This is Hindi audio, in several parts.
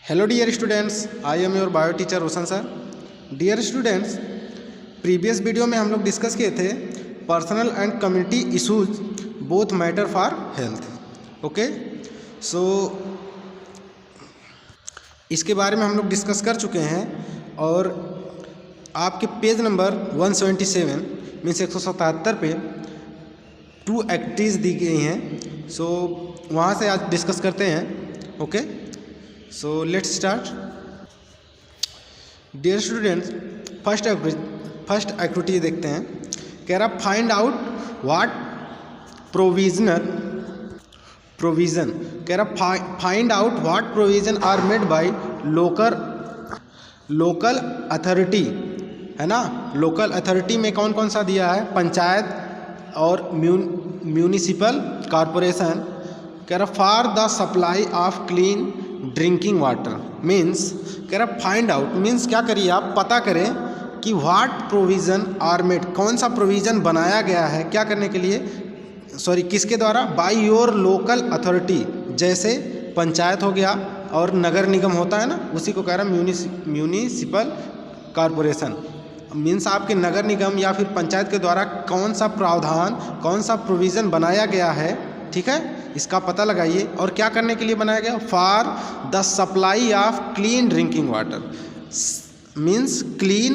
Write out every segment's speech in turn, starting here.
Hello dear students, I am your bio teacher Roshan sir. Dear students, previous video में हम लोग डिस्कस किए थे personal and community issues both matter for health. Okay, so इसके बारे में हम लोग डिस्कस कर चुके हैं और आपके पेज नंबर 177 मीन्स 177 पे 2 एक्टिविटीज़ दी गई हैं। सो वहाँ से आज डिस्कस करते हैं। Okay, so let's start. Dear students, first activity देखते हैं। कह रहा फाइंड आउट व्हाट प्रोविजन कह रहा find out what provision are made by local authority, है ना। लोकल अथॉरिटी में कौन कौन सा दिया है? पंचायत और म्यूनिसिपल कॉरपोरेशन। कह रहा for the supply of clean drinking water. Means कह रहा फाइंड आउट मीन्स क्या करिए आप पता करें कि व्हाट प्रोविज़न आर मेड, कौन सा प्रोविज़न बनाया गया है क्या करने के लिए, किसके द्वारा? By your local authority. जैसे पंचायत हो गया और नगर निगम होता है ना, उसी को कह रहा म्यूनिसिपल कॉरपोरेशन। मीन्स आपके नगर निगम या फिर पंचायत के द्वारा कौन सा प्रावधान, कौन सा प्रोविज़न बनाया गया है, ठीक है, इसका पता लगाइए। और क्या करने के लिए बनाया गया? For the supply of clean drinking water. Means clean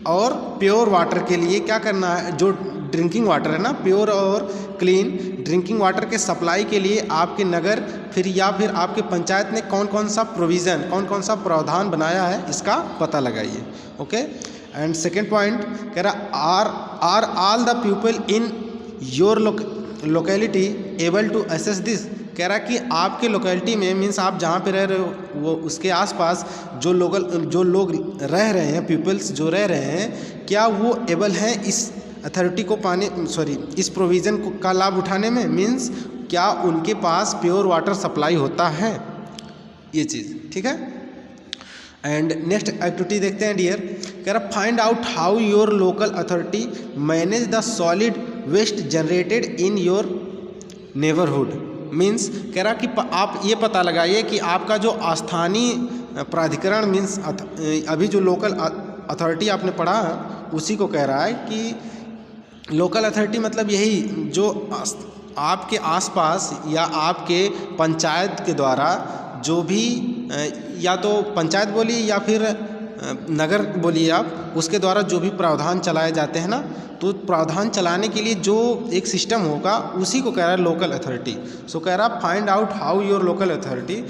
और प्योर वाटर के लिए क्या करना है? जो ड्रिंकिंग वाटर है ना, प्योर और क्लीन ड्रिंकिंग वाटर के सप्लाई के लिए आपके नगर या फिर आपके पंचायत ने कौन कौन सा प्रोविज़न, कौन कौन सा प्रावधान बनाया है, इसका पता लगाइए। ओके, एंड सेकेंड पॉइंट कह रहा are all the people in your locality able to access this. कह रहा कि आपके लोकेलिटी में मीन्स आप जहाँ पे रह रहे हो वो उसके आसपास जो लोग रह रहे हैं, पीपल्स जो रह रहे हैं, क्या वो एबल हैं इस अथॉरिटी को इस प्रोविज़न का लाभ उठाने में? मीन्स क्या उनके पास प्योर वाटर सप्लाई होता है, ये चीज़, ठीक है। एंड नेक्स्ट एक्टिविटी देखते हैं डियर। कह रहा find out how your local authority manage the solid waste generated in your neighbourhood. Means कह रहा कि आप ये पता लगाइए कि आपका जो स्थानीय प्राधिकरण मीन्स अभी जो लोकल अथॉरिटी आपने पढ़ा उसी को कह रहा है कि लोकल अथॉरिटी मतलब यही जो आपके आसपास या आपके पंचायत के द्वारा जो भी, या तो पंचायत बोलिए या फिर नगर बोलिए आप, उसके द्वारा जो भी प्रावधान चलाए जाते हैं ना, तो प्रावधान चलाने के लिए जो एक सिस्टम होगा उसी को कह रहा है लोकल अथॉरिटी। सो कह रहा find out how your local authority,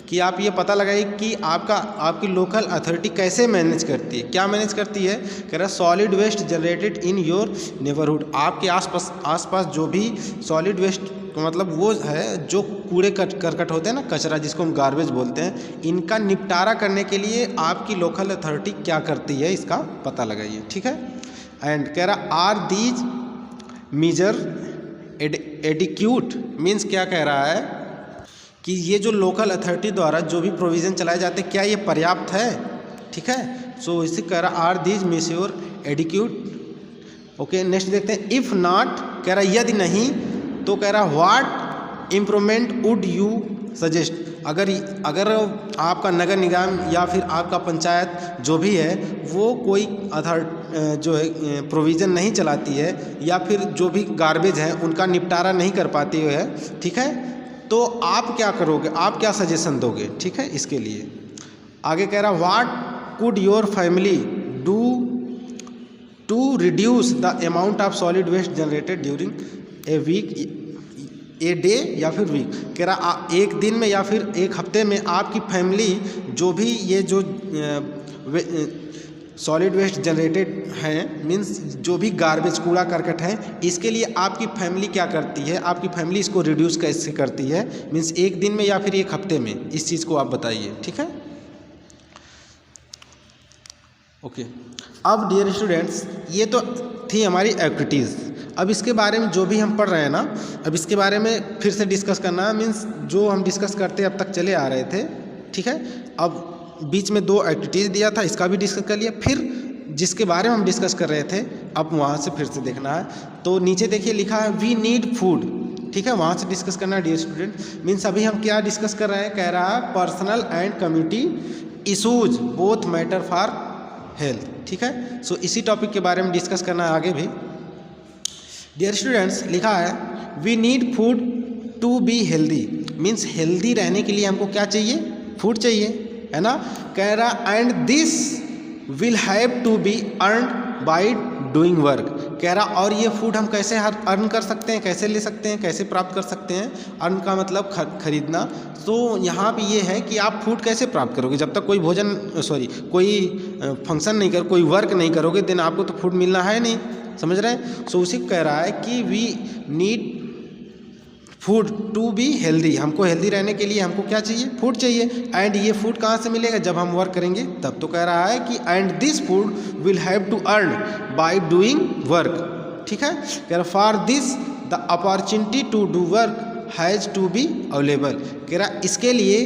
कि आप ये पता लगाइए कि आपकी लोकल अथॉरिटी कैसे मैनेज करती है, क्या मैनेज करती है। कह रहा solid waste generated in your neighbourhood. आपके आसपास जो भी सॉलिड वेस्ट मतलब वो है जो कूड़े करकट होते हैं ना, कचरा जिसको हम गार्बेज बोलते हैं, इनका निपटारा करने के लिए आपकी लोकल अथॉरिटी क्या करती है, इसका पता लगाइए, ठीक है। एंड कह रहा are these measure adequate. Means क्या कह रहा है कि ये जो लोकल अथॉरिटी द्वारा जो भी प्रोविज़न चलाए जाते हैं क्या ये पर्याप्त है, ठीक है। सो इसी कह रहा are these measure adequate. Okay, next देखते हैं। इफ़ नॉट, कह रहा यदि नहीं तो कह रहा what improvement would you suggest. अगर आपका नगर निगम या फिर आपका पंचायत जो भी है वो कोई जो है प्रोविज़न नहीं चलाती है या फिर जो भी गार्बेज है उनका निपटारा नहीं कर पाती है, ठीक है, तो आप क्या करोगे, आप क्या सजेशन दोगे, ठीक है, इसके लिए। आगे कह रहा what could your family do to reduce the amount of solid waste generated during a week, a day या फिर वीक। कह रहा एक दिन में या फिर एक हफ्ते में आपकी फैमिली जो भी ये जो सॉलिड वेस्ट जनरेटेड हैं, मीन्स जो भी गार्बेज कूड़ा करकट है, इसके लिए आपकी फैमिली क्या करती है, आपकी फैमिली इसको रिड्यूस कैसे करती है, मीन्स एक दिन में या फिर एक हफ्ते में, इस चीज़ को आप बताइए, ठीक है। ओके, अब डियर स्टूडेंट्स ये तो थी हमारी एक्टिविटीज़। अब इसके बारे में जो भी हम पढ़ रहे हैं ना, अब इसके बारे में फिर से डिस्कस करना है। मीन्स जो हम डिस्कस करते अब तक चले आ रहे थे, ठीक है। अब बीच में 2 एक्टिविटीज़ दिया था, इसका भी डिस्कस कर लिया। फिर जिसके बारे में हम डिस्कस कर रहे थे अब वहाँ से फिर से देखना है। तो नीचे देखिए लिखा है वी नीड फूड। ठीक है, वहाँ से डिस्कस करना है डियर स्टूडेंट। मीन्स अभी हम क्या डिस्कस कर रहे हैं, कह रहा है personal and community issues both matter for health, ठीक है। सो इसी टॉपिक के बारे में डिस्कस करना है आगे भी। डियर स्टूडेंट्स, लिखा है we need food to be healthy, means healthy रहने के लिए हमको क्या चाहिए, फूड चाहिए, है ना। कह रहा and this will have to be earn by doing work, कह रहा और ये फूड हम कैसे अर्न कर सकते हैं, कैसे ले सकते हैं, कैसे प्राप्त कर सकते हैं। अर्न का मतलब खरीदना। तो यहाँ पे ये है कि आप फूड कैसे प्राप्त करोगे, जब तक कोई कोई फंक्शन नहीं कर, कोई वर्क नहीं करोगे देन आपको तो फूड मिलना है नहीं, समझ रहे हैं। सो उसी को कह रहा है कि we need food to be healthy, हमको हेल्दी रहने के लिए हमको क्या चाहिए, फूड चाहिए। एंड ये फूड कहाँ से मिलेगा, जब हम वर्क करेंगे तब। तो कह रहा है कि and this food will have to earn by doing work, ठीक है। कह रहा for this the opportunity to do work has to be available, कह रहा इसके लिए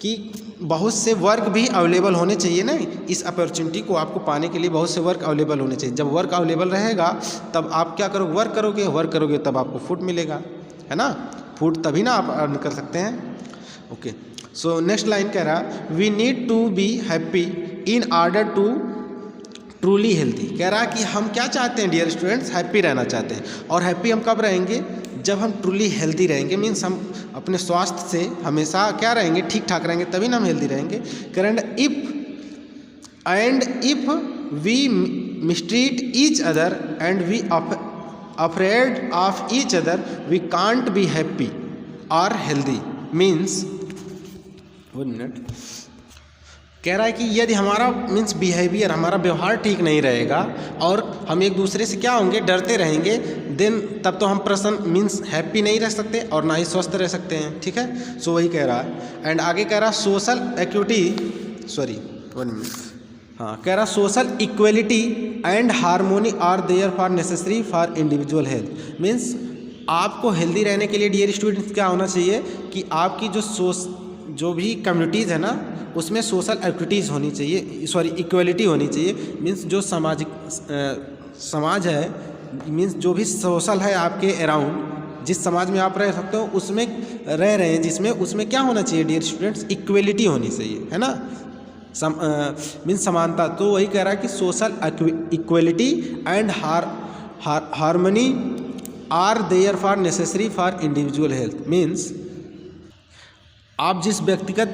कि बहुत से वर्क भी अवेलेबल होने चाहिए ना, इस अपॉर्चुनिटी को आपको पाने के लिए बहुत से वर्क अवेलेबल होने चाहिए। जब वर्क अवेलेबल रहेगा तब आप क्या करोगे, वर्क करोगे तब आपको फूड मिलेगा, है ना। फूड तभी ना आप अर्न कर सकते हैं। ओके, सो नेक्स्ट लाइन कह रहा we need to be happy in order to truly healthy, कह रहा कि हम क्या चाहते हैं डियर स्टूडेंट्स, हैप्पी रहना चाहते हैं। और हैप्पी हम कब रहेंगे, जब हम ट्रूली हेल्दी रहेंगे, मीन्स हम अपने स्वास्थ्य से हमेशा क्या रहेंगे, ठीक ठाक रहेंगे, तभी ना हम हेल्दी रहेंगे। Current if we mistrust each other and we afraid of each other we can't be happy or healthy, means 1 minute, कह रहा है कि यदि हमारा मीन्स बिहेवियर, हमारा व्यवहार ठीक नहीं रहेगा और हम एक दूसरे से क्या होंगे, डरते रहेंगे, देन तब तो हम प्रसन्न मीन्स हैप्पी नहीं रह सकते और ना ही स्वस्थ रह सकते हैं, ठीक है। सो वही कह रहा है। एंड आगे कह रहा सोशल इक्विटी, 1 मिनट, हाँ, कह रहा social equality and harmony are there for necessary for individual health, means आपको हेल्दी रहने के लिए डियर स्टूडेंट्स क्या होना चाहिए कि आपकी जो भी कम्युनिटीज़ है ना उसमें सोशल एक्टिविटीज़ होनी चाहिए, इक्वलिटी होनी चाहिए। मीन्स जो समाज है, मीन्स जो भी सोशल है आपके अराउंड, जिस समाज में आप रह सकते हो उसमें रह रहे हैं, जिसमें उसमें क्या होना चाहिए डियर स्टूडेंट्स, इक्वलिटी होनी चाहिए, है ना, मीन्स समानता। तो वही कह रहा है कि social equality and harmony are there for necessary for individual health, means आप जिस व्यक्तिगत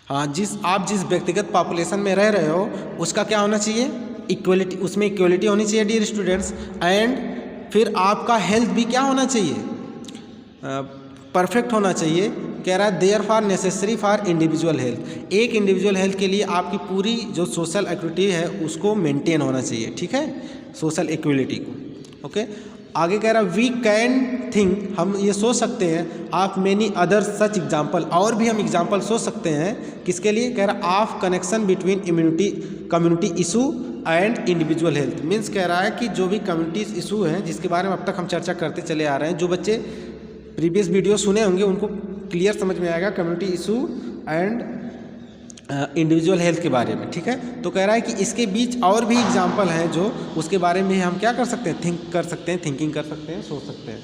आप जिस व्यक्तिगत पॉपुलेशन में रह रहे हो उसका क्या होना चाहिए, इक्वलिटी, उसमें इक्वलिटी होनी चाहिए डियर स्टूडेंट्स। एंड फिर आपका हेल्थ भी क्या होना चाहिए, परफेक्ट होना चाहिए। कह रहा है there for necessary for individual health, एक इंडिविजुअल हेल्थ के लिए आपकी पूरी जो सोशल एक्टिविटी है उसको मेंटेन होना चाहिए, ठीक है, सोशल इक्वलिटी को। ओके, आगे कह रहा है वी कैन थिंक, हम ये सोच सकते हैं, of many other such example, और भी हम एग्जाम्पल सोच सकते हैं, किसके लिए, कह रहा of connection between community issue and individual health, means कह रहा है कि जो भी कम्युनिटी इशू हैं जिसके बारे में अब तक हम चर्चा करते चले आ रहे हैं, जो बच्चे प्रीवियस वीडियो सुने होंगे उनको क्लियर समझ में आएगा community issue and individual health के बारे में, ठीक है। तो कह रहा है कि इसके बीच और भी एग्जाम्पल हैं जो उसके बारे में हम क्या कर सकते हैं, थिंकिंग कर सकते हैं, सोच सकते हैं।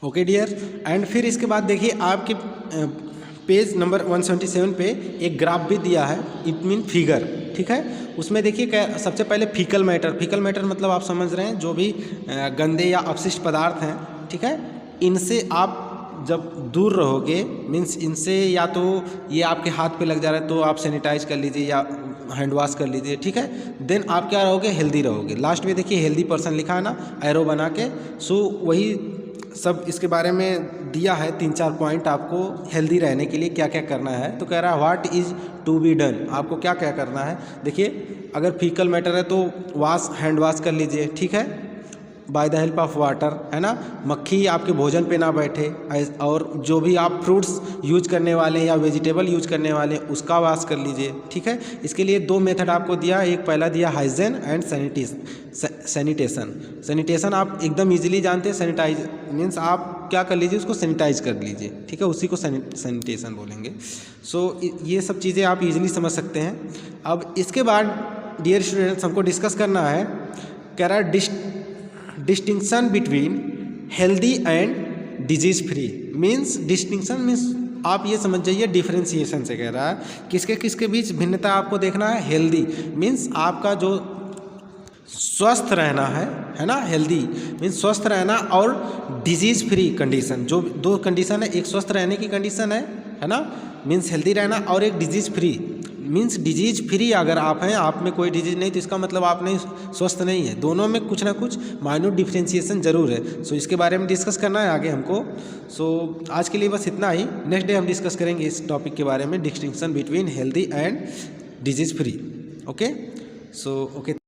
Okay dear. एंड फिर इसके बाद देखिए आपके पेज नंबर 177 पे एक ग्राफ भी दिया है, इट मीन फिगर, ठीक है। उसमें देखिए सबसे पहले फीकल मैटर मतलब आप समझ रहे हैं जो भी गंदे या अपशिष्ट पदार्थ हैं, ठीक है, इनसे आप जब दूर रहोगे, मीन्स इनसे या तो ये आपके हाथ पे लग जा रहा है तो आप सैनिटाइज कर लीजिए या हैंड वॉश कर लीजिए, ठीक है, देन आप क्या रहोगे, हेल्दी रहोगे। लास्ट में देखिए हेल्दी पर्सन लिखा है ना, एरो बना के। सो वही सब इसके बारे में दिया है, 3-4 पॉइंट आपको हेल्दी रहने के लिए क्या क्या करना है। तो कह रहा है what is to be done, आपको क्या क्या करना है। देखिए अगर फीकल मैटर है तो हैंड वॉश कर लीजिए, ठीक है, by the help of water, है ना। मक्खी आपके भोजन पे ना बैठे, और जो भी आप फ्रूट्स यूज करने वाले हैं या वेजिटेबल यूज करने वाले हैं उसका वॉश कर लीजिए, ठीक है। इसके लिए 2 मेथड आपको दिया, एक पहला दिया हाइजीन एंड सैनिटेशन आप एकदम इजीली जानते हैं। सैनिटाइज मीन्स आप क्या कर लीजिए, उसको सैनिटाइज कर लीजिए, ठीक है, उसी को सैनिटेशन बोलेंगे। सो ये सब चीज़ें आप इजीली समझ सकते हैं। अब इसके बाद डियर स्टूडेंट्स हमको डिस्कस करना है कह रहा है distinction between healthy and disease free. Means distinction means आप ये समझ जाइए डिफरेंशिएशन से कह रहा है किसके किसके बीच भिन्नता आपको देखना है। हेल्दी मीन्स आपका जो स्वस्थ रहना है ना, हेल्दी मीन्स स्वस्थ रहना, और डिजीज़ फ्री कंडीशन, जो दो कंडीशन है, एक स्वस्थ रहने की कंडीशन है ना, मीन्स हेल्दी रहना, और एक disease free means disease free अगर आप हैं, आप में कोई डिजीज़ नहीं, तो इसका मतलब आप नहीं स्वस्थ नहीं है। दोनों में कुछ ना कुछ माइन्यूट डिफरेंशिएशन जरूर है। सो इसके बारे में डिस्कस करना है आगे हमको। सो आज के लिए बस इतना ही। नेक्स्ट डे हम डिस्कस करेंगे इस टॉपिक के बारे में, distinction between healthy and disease free. Okay, so okay.